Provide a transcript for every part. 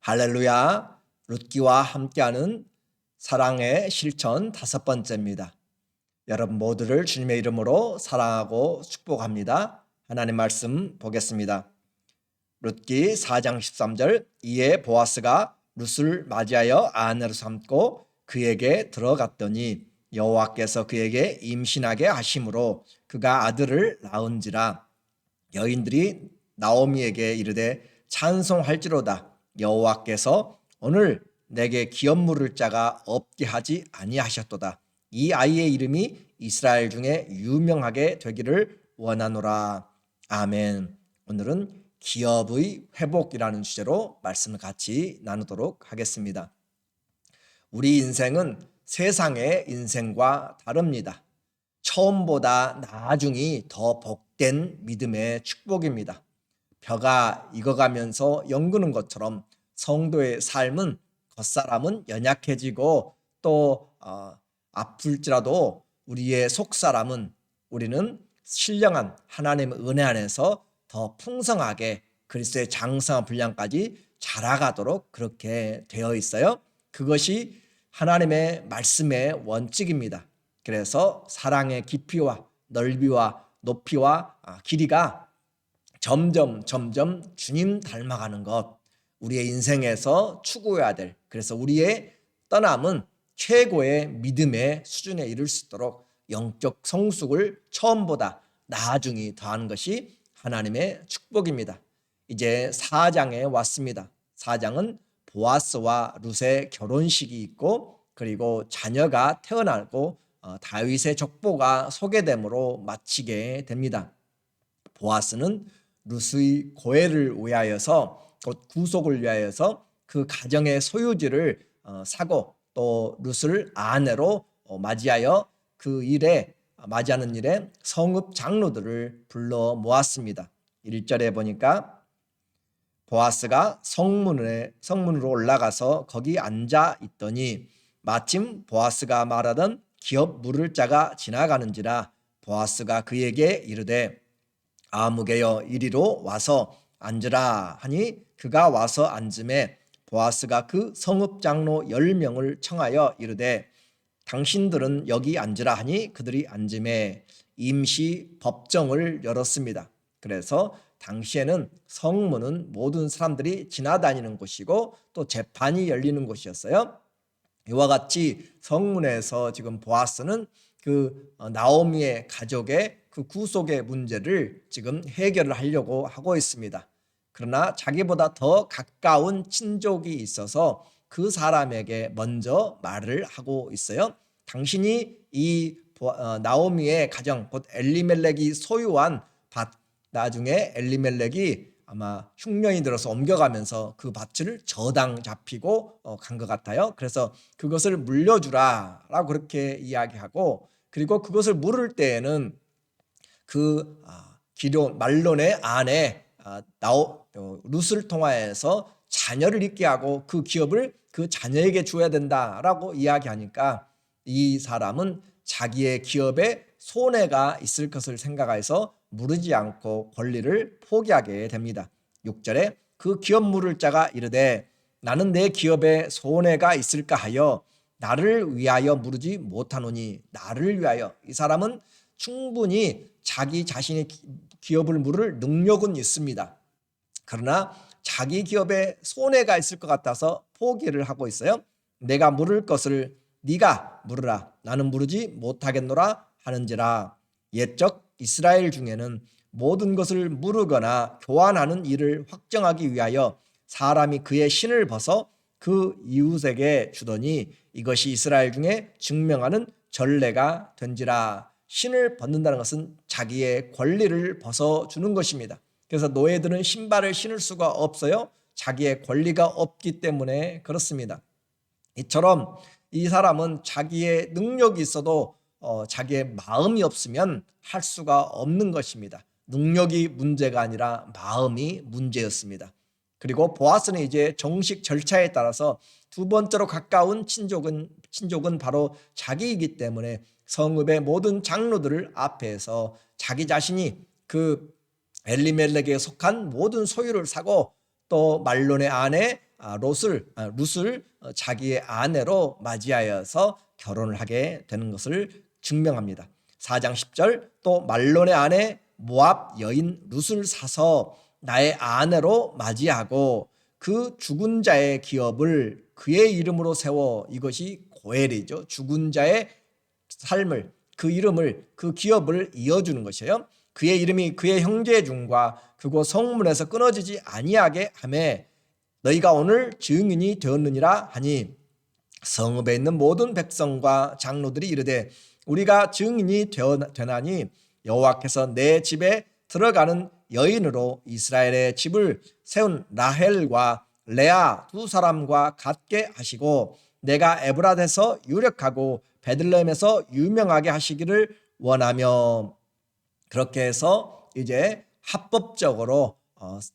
할렐루야. 룻기와 함께하는 사랑의 실천 5번째입니다. 여러분 모두를 주님의 이름으로 사랑하고 축복합니다. 하나님 말씀 보겠습니다. 룻기 4장 13절. 이에 보아스가 룻을 맞이하여 아내로 삼고 그에게 들어갔더니 여호와께서 그에게 임신하게 하심으로 그가 아들을 낳은지라. 여인들이 나오미에게 이르되 찬송할지로다. 여호와께서 오늘 내게 기업 물을 자가 없게 하지 아니하셨도다. 이 아이의 이름이 이스라엘 중에 유명하게 되기를 원하노라. 아멘. 오늘은 기업의 회복이라는 주제로 말씀을 같이 나누도록 하겠습니다. 우리 인생은 세상의 인생과 다릅니다. 처음보다 나중이 더 복된 믿음의 축복입니다. 벼가 익어가면서 연구는 것처럼 성도의 삶은 겉사람은 연약해지고 또 아플지라도 우리의 속사람은 우리는 신령한 하나님의 은혜 안에서 더 풍성하게 그리스도의 장성한 분량까지 자라가도록 그렇게 되어 있어요. 그것이 하나님의 말씀의 원칙입니다. 그래서 사랑의 깊이와 넓이와 높이와 길이가 점점 주님 닮아가는 것, 우리의 인생에서 추구해야 될, 그래서 우리의 떠남은 최고의 믿음의 수준에 이를 수 있도록 영적 성숙을 처음보다 나중이 더하는 것이 하나님의 축복입니다. 이제 4장에 왔습니다. 4장은 보아스와 룻의 결혼식이 있고 그리고 자녀가 태어나고 다윗의 족보가 소개됨으로 마치게 됩니다. 보아스는 룻의 고해를 위하여서 곧 구속을 위하여서 그 가정의 소유지를 사고 또 룻을 아내로 맞이하여 그 일에 맞이하는 일에 성읍 장로들을 불러 모았습니다. 1절에 보니까 보아스가 성문으로 올라가서 거기 앉아 있더니 마침 보아스가 말하던 기업 물을 자가 지나가는지라. 보아스가 그에게 이르되 아무개여 이리로 와서 앉으라 하니 그가 와서 앉음에 보아스가 그 성읍 장로 10명을 청하여 이르되 당신들은 여기 앉으라 하니 그들이 앉음에 임시 법정을 열었습니다. 그래서 당시에는 성문은 모든 사람들이 지나다니는 곳이고 또 재판이 열리는 곳이었어요. 이와 같이 성문에서 지금 보아스는 그 나오미의 가족의 그 구속의 문제를 지금 해결을 하려고 하고 있습니다. 그러나 자기보다 더 가까운 친족이 있어서 그 사람에게 먼저 말을 하고 있어요. 당신이 이 나오미의 가정, 곧 엘리멜렉이 소유한 밭, 나중에 엘리멜렉이 아마 흉년이 들어서 옮겨가면서 그 밭을 저당 잡히고 간 것 같아요. 그래서 그것을 물려주라라고 그렇게 이야기하고, 그리고 그것을 물을 때에는 그 기럯 말론의 아내 룻을 통하여서 자녀를 있게 하고 그 기업을 그 자녀에게 줘야 된다라고 이야기하니까 이 사람은 자기의 기업에 손해가 있을 것을 생각해서 물으지 않고 권리를 포기하게 됩니다. 6절에 그 기업 물을 자가 이르되 나는 내 기업에 손해가 있을까 하여 나를 위하여 물으지 못하노니. 나를 위하여, 이 사람은 충분히 자기 자신의 기업을 물을 능력은 있습니다. 그러나 자기 기업에 손해가 있을 것 같아서 포기를 하고 있어요. 내가 물을 것을 네가 물으라, 나는 물으지 못하겠노라 하는지라. 옛적 이스라엘 중에는 모든 것을 물으거나 교환하는 일을 확정하기 위하여 사람이 그의 신을 벗어 그 이웃에게 주더니 이것이 이스라엘 중에 증명하는 전례가 된지라. 신을 벗는다는 것은 자기의 권리를 벗어주는 것입니다. 그래서 노예들은 신발을 신을 수가 없어요. 자기의 권리가 없기 때문에 그렇습니다. 이처럼 이 사람은 자기의 능력이 있어도 자기의 마음이 없으면 할 수가 없는 것입니다. 능력이 문제가 아니라 마음이 문제였습니다. 그리고 보아스는 이제 정식 절차에 따라서 두 번째로 가까운 친족은 바로 자기이기 때문에 성읍의 모든 장로들을 앞에서 자기 자신이 그 엘리멜렉에 속한 모든 소유를 사고 또 말론의 아내 룻을 자기의 아내로 맞이하여서 결혼을 하게 되는 것을 증명합니다. 4장 10절 또 말론의 아내 모압 여인 룻을 사서 나의 아내로 맞이하고 그 죽은 자의 기업을 그의 이름으로 세워. 이것이 고엘이죠. 죽은 자의 삶을, 그 이름을, 그 기업을 이어주는 것이에요. 그의 이름이 그의 형제 중과 그곳 성문에서 끊어지지 아니하게 하매 너희가 오늘 증인이 되었느니라 하니 성읍에 있는 모든 백성과 장로들이 이르되 우리가 증인이 되나니 여호와께서 내 집에 들어가는 여인으로 이스라엘의 집을 세운 라헬과 레아 두 사람과 같게 하시고 내가 에브라데서 유력하고 베들레헴에서 유명하게 하시기를 원하며. 그렇게 해서 이제 합법적으로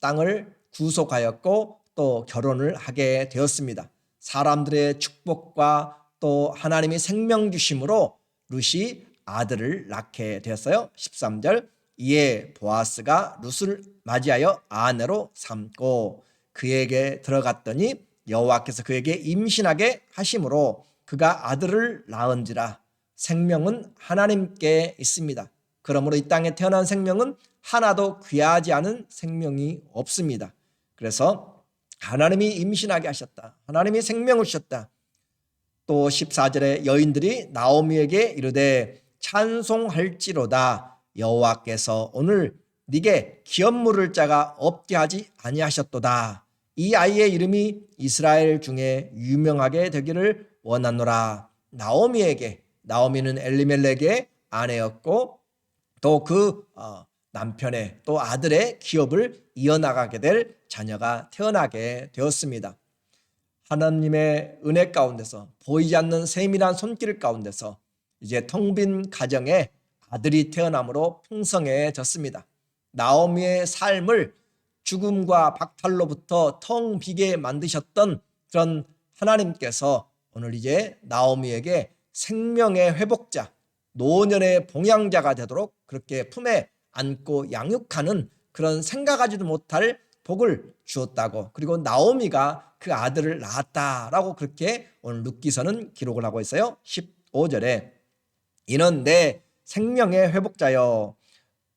땅을 구속하였고 또 결혼을 하게 되었습니다. 사람들의 축복과 또 하나님의 생명 주심으로 룻이 아들을 낳게 되었어요. 13절 이에 보아스가 룻을 맞이하여 아내로 삼고 그에게 들어갔더니 여호와께서 그에게 임신하게 하심으로 그가 아들을 낳은지라. 생명은 하나님께 있습니다. 그러므로 이 땅에 태어난 생명은 하나도 귀하지 않은 생명이 없습니다. 그래서 하나님이 임신하게 하셨다. 하나님이 생명을 주셨다. 또 14절에 여인들이 나오미에게 이르되 찬송할지로다 여호와께서 오늘 네게 기업 물을 자가 없게 하지 아니하셨도다. 이 아이의 이름이 이스라엘 중에 유명하게 되기를 원하노라. 나오미는 엘리멜렉의 아내였고 또 그 남편의 또 아들의 기업을 이어나가게 될 자녀가 태어나게 되었습니다. 하나님의 은혜 가운데서 보이지 않는 세밀한 손길 가운데서 이제 텅 빈 가정에 아들이 태어남으로 풍성해졌습니다. 나오미의 삶을 죽음과 박탈로부터 텅 비게 만드셨던 그런 하나님께서 오늘 이제 나오미에게 생명의 회복자, 노년의 봉양자가 되도록 그렇게 품에 안고 양육하는 그런 생각하지도 못할 복을 주었다고, 그리고 나오미가 그 아들을 낳았다라고 그렇게 오늘 룻기서는 기록을 하고 있어요. 15절에 이는 내 생명의 회복자여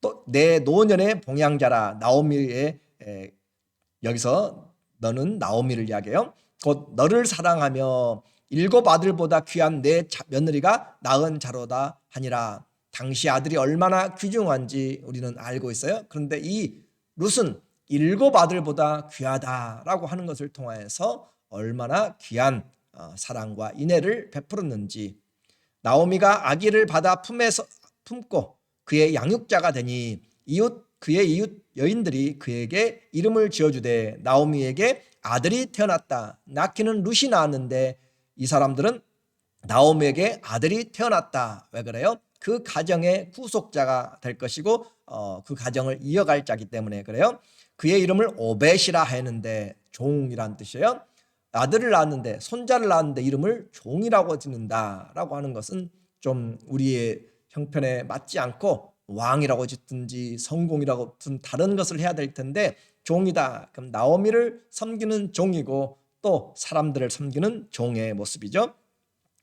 또 내 노년의 봉양자라. 나오미의 여기서 너는 나오미를 이야기해요. 곧 너를 사랑하며 일곱 아들보다 귀한 내 며느리가 낳은 자로다 하니라. 당시 아들이 얼마나 귀중한지 우리는 알고 있어요. 그런데 이 룻은 일곱 아들보다 귀하다라고 하는 것을 통하여서 얼마나 귀한 사랑과 인애를 베풀었는지. 나오미가 아기를 받아 품고 그의 양육자가 되니 그의 이웃 여인들이 그에게 이름을 지어주되 나오미에게 아들이 태어났다. 낳기는 룻이 낳았는데 이 사람들은 나오미에게 아들이 태어났다. 왜 그래요? 그 가정의 후속자가 될 것이고 그 가정을 이어갈 자기 때문에 그래요. 그의 이름을 오벳이라 했는데 종이란 뜻이에요. 아들을 낳았는데, 손자를 낳았는데 이름을 종이라고 짓는다라고 하는 것은 좀 우리의 형편에 맞지 않고 왕이라고 짓든지 성공이라고 든 다른 것을 해야 될 텐데 종이다. 그럼 나오미를 섬기는 종이고 또 사람들을 섬기는 종의 모습이죠.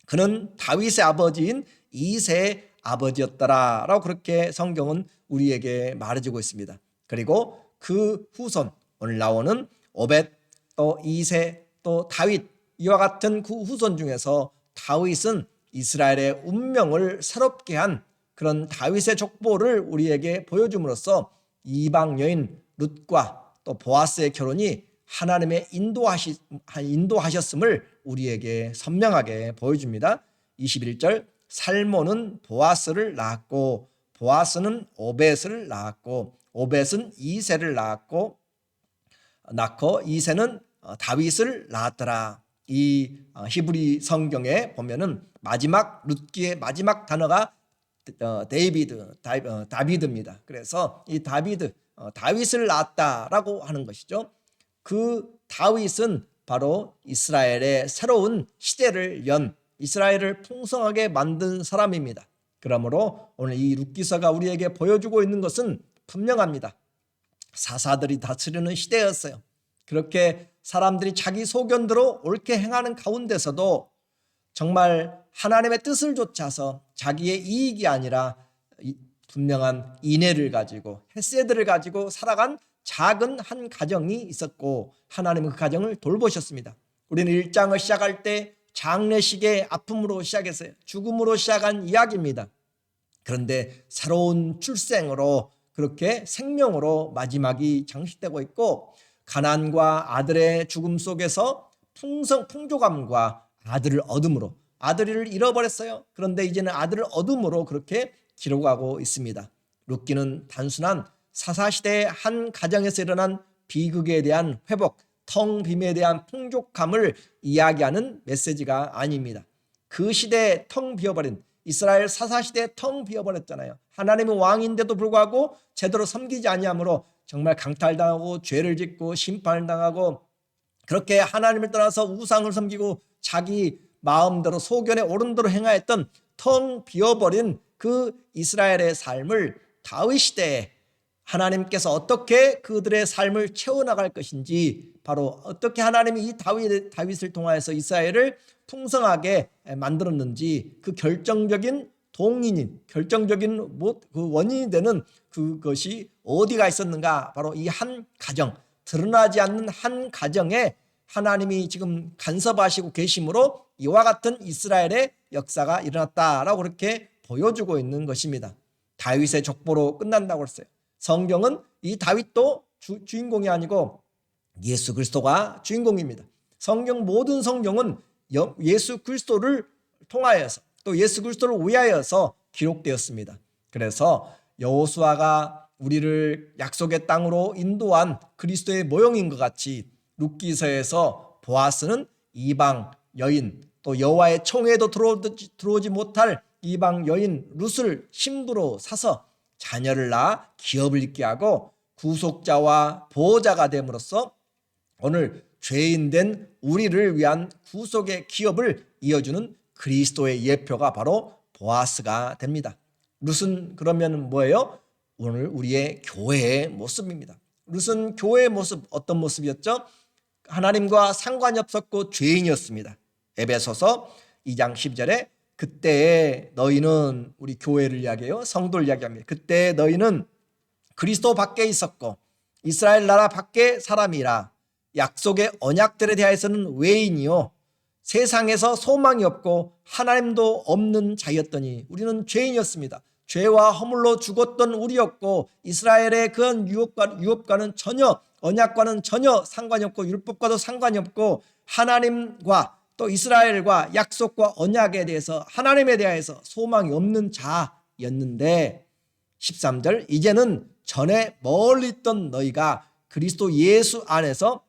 그는 다윗의 아버지인 이새의 아버지였더라라고 그렇게 성경은 우리에게 말해주고 있습니다. 그리고 그 후손, 오늘 나오는 오벳, 또 이새, 또 다윗, 이와 같은 그 후손 중에서 다윗은 이스라엘의 운명을 새롭게 한 그런 다윗의 족보를 우리에게 보여줌으로써 이방 여인 룻과 또 보아스의 결혼이 하나님의 인도하셨음을 우리에게 선명하게 보여줍니다. 21절 살몬은 보아스를 낳았고 보아스는 오벳을 낳았고 오벳은 이새를 낳고 이새는 다윗을 낳았더라. 이 히브리 성경에 보면은 마지막 룻기의 마지막 단어가 다비드입니다. 그래서 이 다윗을 낳았다라고 하는 것이죠. 그 다윗은 바로 이스라엘의 새로운 시대를 연 이스라엘을 풍성하게 만든 사람입니다. 그러므로 오늘 이 룻기서가 우리에게 보여주고 있는 것은 분명합니다. 사사들이 다스리는 시대였어요. 그렇게 사람들이 자기 소견대로 옳게 행하는 가운데서도 정말 하나님의 뜻을 좇아서 자기의 이익이 아니라 분명한 인애를 가지고 헤세드를 가지고 살아간 작은 한 가정이 있었고 하나님은 그 가정을 돌보셨습니다. 우리는 1장을 시작할 때 장례식의 아픔으로 시작했어요. 죽음으로 시작한 이야기입니다. 그런데 새로운 출생으로 그렇게 생명으로 마지막이 장식되고 있고 가난과 아들의 죽음 속에서 풍족함과 아들을 얻음으로 아들을 잃어버렸어요. 그런데 이제는 아들을 얻음으로 그렇게 기록하고 있습니다. 룻기는 단순한 사사시대의 한 가정에서 일어난 비극에 대한 회복, 텅 빔에 대한 풍족함을 이야기하는 메시지가 아닙니다. 그 시대에 텅 비어버린 이스라엘 사사시대에 텅 비어버렸잖아요. 하나님은 왕인데도 불구하고 제대로 섬기지 아니하므로 정말 강탈당하고 죄를 짓고 심판을 당하고 그렇게 하나님을 떠나서 우상을 섬기고 자기 마음대로 소견에 오른 대로 행하였던 텅 비어버린 그 이스라엘의 삶을 다윗 시대에 하나님께서 어떻게 그들의 삶을 채워나갈 것인지 바로 어떻게 하나님이 이 다윗을 통하여서 이스라엘을 풍성하게 만들었는지 그 결정적인 동인인 결정적인 그 원인이 되는 그것이 어디가 있었는가 바로 이 한 가정 드러나지 않는 한 가정에 하나님이 지금 간섭하시고 계심으로 이와 같은 이스라엘의 역사가 일어났다라고 그렇게 보여주고 있는 것입니다. 다윗의 족보로 끝난다고 했어요. 성경은 이 다윗도 주인공이 아니고 예수 그리스도가 주인공입니다. 성경 모든 성경은 예수 그리스도를 통하여서 또 예수 그리스도를 위하여서 기록되었습니다. 그래서 여호수아가 우리를 약속의 땅으로 인도한 그리스도의 모형인 것 같이 룻기서에서 보아스는 이방 여인 또 여호와의 총회에도 들어오지 못할 이방 여인 룻을 신부로 사서 자녀를 낳아 기업을 잇게 하고 구속자와 보호자가 됨으로써 오늘 죄인 된 우리를 위한 구속의 기업을 이어주는 그리스도의 예표가 바로 보아스가 됩니다. 룻은 그러면 뭐예요? 오늘 우리의 교회의 모습입니다. 룻은 교회의 모습 어떤 모습이었죠? 하나님과 상관이 없었고 죄인이었습니다. 에베소서 2장 12절에 그때 너희는 우리 교회를 이야기해요. 성도를 이야기합니다. 그때 너희는 그리스도 밖에 있었고 이스라엘 나라 밖에 사람이라 약속의 언약들에 대해서는 외인이요 세상에서 소망이 없고 하나님도 없는 자였더니 우리는 죄인이었습니다. 죄와 허물로 죽었던 우리였고 이스라엘의 그런 유업과는 전혀 언약과는 전혀 상관이 없고 율법과도 상관이 없고 하나님과 또 이스라엘과 약속과 언약에 대해서 하나님에 대해서 소망이 없는 자였는데 13절 이제는 전에 멀리 있던 너희가 그리스도 예수 안에서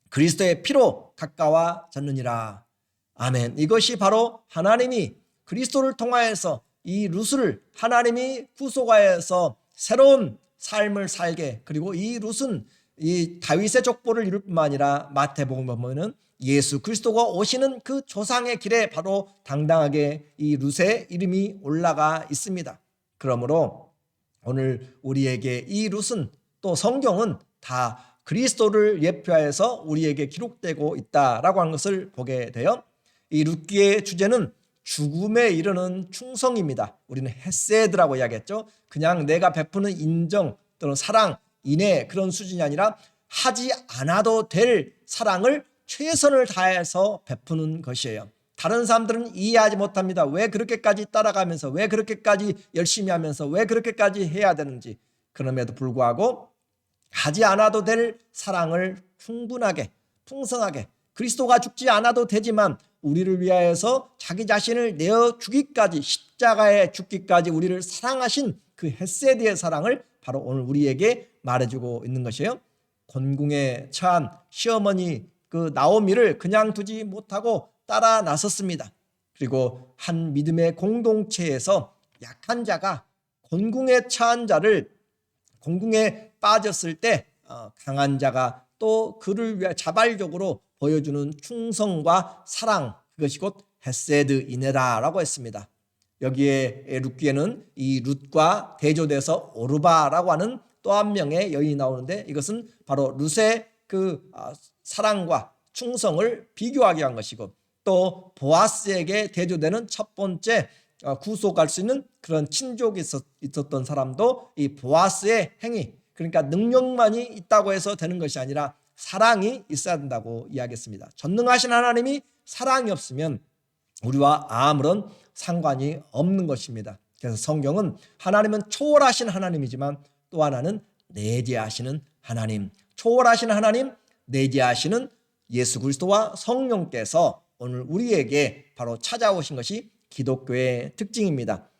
그리스도의 피로 가까워졌느니라. 아멘. 이것이 바로 하나님이 그리스도를 통하여서 이 룻을 하나님이 구속하여서 새로운 삶을 살게 그리고 이 룻은 이 다윗의 족보를 이룰 뿐만 아니라 마태복음에 보면은 예수 그리스도가 오시는 그 조상의 길에 바로 당당하게 이 룻의 이름이 올라가 있습니다. 그러므로 오늘 우리에게 이 룻은 또 성경은 다 그리스도를 예표하여서 우리에게 기록되고 있다라고 하는 것을 보게 돼요. 이 룻기의 주제는 죽음에 이르는 충성입니다. 우리는 헤세드라고 이야기했죠. 그냥 내가 베푸는 인정 또는 사랑, 인애 그런 수준이 아니라 하지 않아도 될 사랑을 최선을 다해서 베푸는 것이에요. 다른 사람들은 이해하지 못합니다. 왜 그렇게까지 따라가면서 왜 그렇게까지 열심히 하면서 왜 그렇게까지 해야 되는지. 그럼에도 불구하고 하지 않아도 될 사랑을 충분하게 풍성하게 그리스도가 죽지 않아도 되지만 우리를 위하여서 자기 자신을 내어 주기까지 십자가에 죽기까지 우리를 사랑하신 그 헤세드의 사랑을 바로 오늘 우리에게 말해주고 있는 것이에요. 곤궁에 처한 시어머니 그 나오미를 그냥 두지 못하고 따라 나섰습니다. 그리고 한 믿음의 공동체에서 약한 자가 곤궁에 처한 자를 곤궁에 빠졌을 때 강한 자가 또 그를 위해 자발적으로 보여주는 충성과 사랑 그것이 곧 헤세드이네라라고 했습니다. 여기에 룻기에는 이 룻과 대조돼서 오르바라고 하는 또 한 명의 여인이 나오는데 이것은 바로 룻의 그 사랑과 충성을 비교하게 한 것이고, 또 보아스에게 대조되는 첫 번째 구속할 수 있는 그런 친족이 있었던 사람도 이 보아스의 행위, 그러니까 능력만이 있다고 해서 되는 것이 아니라 사랑이 있어야 된다고 이야기했습니다. 전능하신 하나님이 사랑이 없으면 우리와 아무런 상관이 없는 것입니다. 그래서 성경은 하나님은 초월하신 하나님이지만 또 하나는 내재하시는 하나님, 초월하신 하나님, 내재하시는 예수 그리스도와 성령께서 오늘 우리에게 바로 찾아오신 것이 기독교의 특징입니다.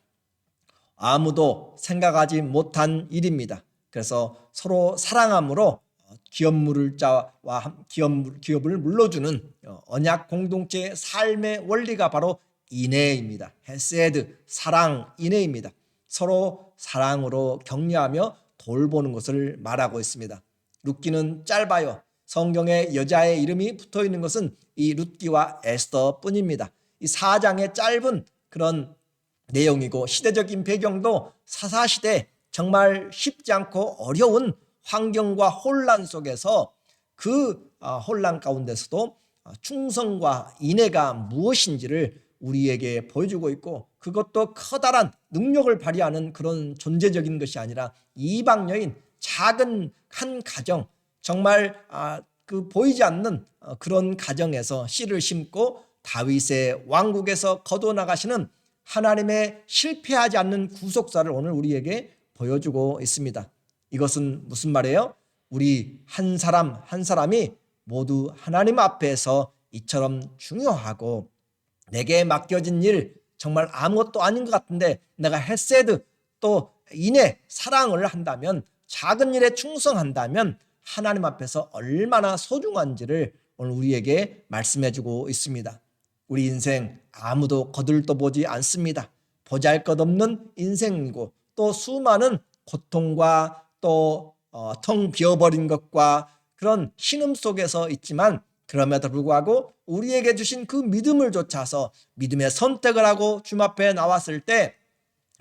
아무도 생각하지 못한 일입니다. 그래서 서로 사랑함으로 기업을 물러주는 언약 공동체의 삶의 원리가 바로 인애입니다. 헤세드, 사랑, 인애입니다. 서로 사랑으로 격려하며 돌보는 것을 말하고 있습니다. 룻기는 짧아요. 성경에 여자의 이름이 붙어 있는 것은 이 룻기와 에스더 뿐입니다. 이 4장의 짧은 그런 내용이고, 시대적인 배경도 사사시대 정말 쉽지 않고 어려운 환경과 혼란 속에서 그 혼란 가운데서도 충성과 인애가 무엇인지를 우리에게 보여주고 있고, 그것도 커다란 능력을 발휘하는 그런 존재적인 것이 아니라 이방 여인, 작은 한 가정, 정말 그 보이지 않는 그런 가정에서 씨를 심고 다윗의 왕국에서 거둬나가시는 하나님의 실패하지 않는 구속사를 오늘 우리에게 보여주고 있습니다. 이것은 무슨 말이에요? 우리 한 사람 한 사람이 모두 하나님 앞에서 이처럼 중요하고, 내게 맡겨진 일 정말 아무것도 아닌 것 같은데 내가 헤세드, 또 인애, 사랑을 한다면, 작은 일에 충성한다면 하나님 앞에서 얼마나 소중한지를 오늘 우리에게 말씀해주고 있습니다. 우리 인생 아무도 거들떠보지 않습니다. 보잘것없는 인생이고, 또 수많은 고통과 또 텅 비어버린 것과 그런 신음 속에서 있지만, 그럼에도 불구하고 우리에게 주신 그 믿음을 좇아서 믿음의 선택을 하고 주님 앞에 나왔을 때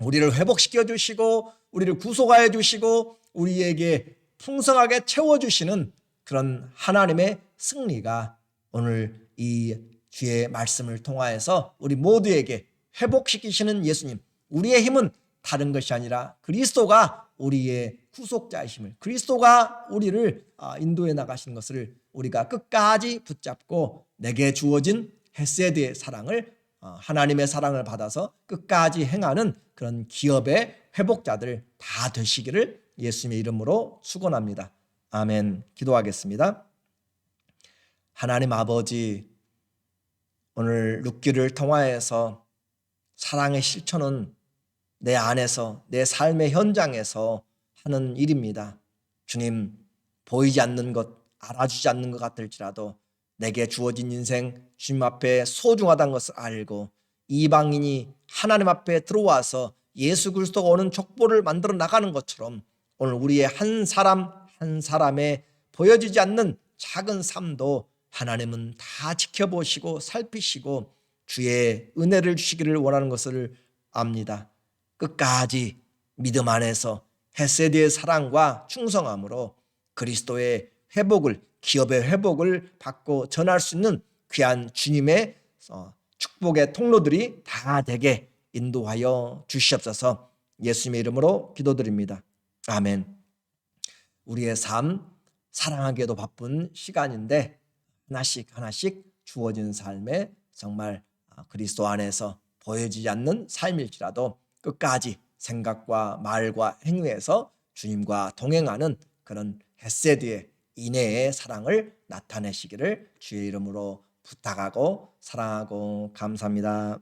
우리를 회복시켜 주시고, 우리를 구속하여 주시고, 우리에게 풍성하게 채워주시는 그런 하나님의 승리가 오늘 이 주의 말씀을 통하여서 우리 모두에게 회복시키시는 예수님, 우리의 힘은 다른 것이 아니라 그리스도가 우리의 구속자이심을, 그리스도가 우리를 인도해 나가신 것을 우리가 끝까지 붙잡고, 내게 주어진 헤세드의 사랑을, 하나님의 사랑을 받아서 끝까지 행하는 그런 기업의 회복자들 다 되시기를 예수님의 이름으로 축원합니다. 아멘. 기도하겠습니다. 하나님 아버지, 오늘 룻기를 통하여서 사랑의 실천은 내 안에서, 내 삶의 현장에서 하는 일입니다. 주님, 보이지 않는 것, 알아주지 않는 것 같을지라도 내게 주어진 인생 주님 앞에 소중하다는 것을 알고, 이방인이 하나님 앞에 들어와서 예수 그리스도가 오는 족보를 만들어 나가는 것처럼 오늘 우리의 한 사람 한 사람의 보여지지 않는 작은 삶도 하나님은 다 지켜보시고 살피시고 주의 은혜를 주시기를 원하는 것을 압니다. 끝까지 믿음 안에서 헤세드의 사랑과 충성함으로 그리스도의 회복을, 기업의 회복을 받고 전할 수 있는 귀한 주님의 축복의 통로들이 다 되게 인도하여 주시옵소서. 예수님의 이름으로 기도드립니다. 아멘. 우리의 삶, 사랑하기에도 바쁜 시간인데 하나씩 하나씩 주어진 삶에 정말 그리스도 안에서 보여지지 않는 삶일지라도 끝까지 생각과 말과 행위에서 주님과 동행하는 그런 헤세드의 인애의 사랑을 나타내시기를 주의 이름으로 부탁하고 사랑하고 감사합니다.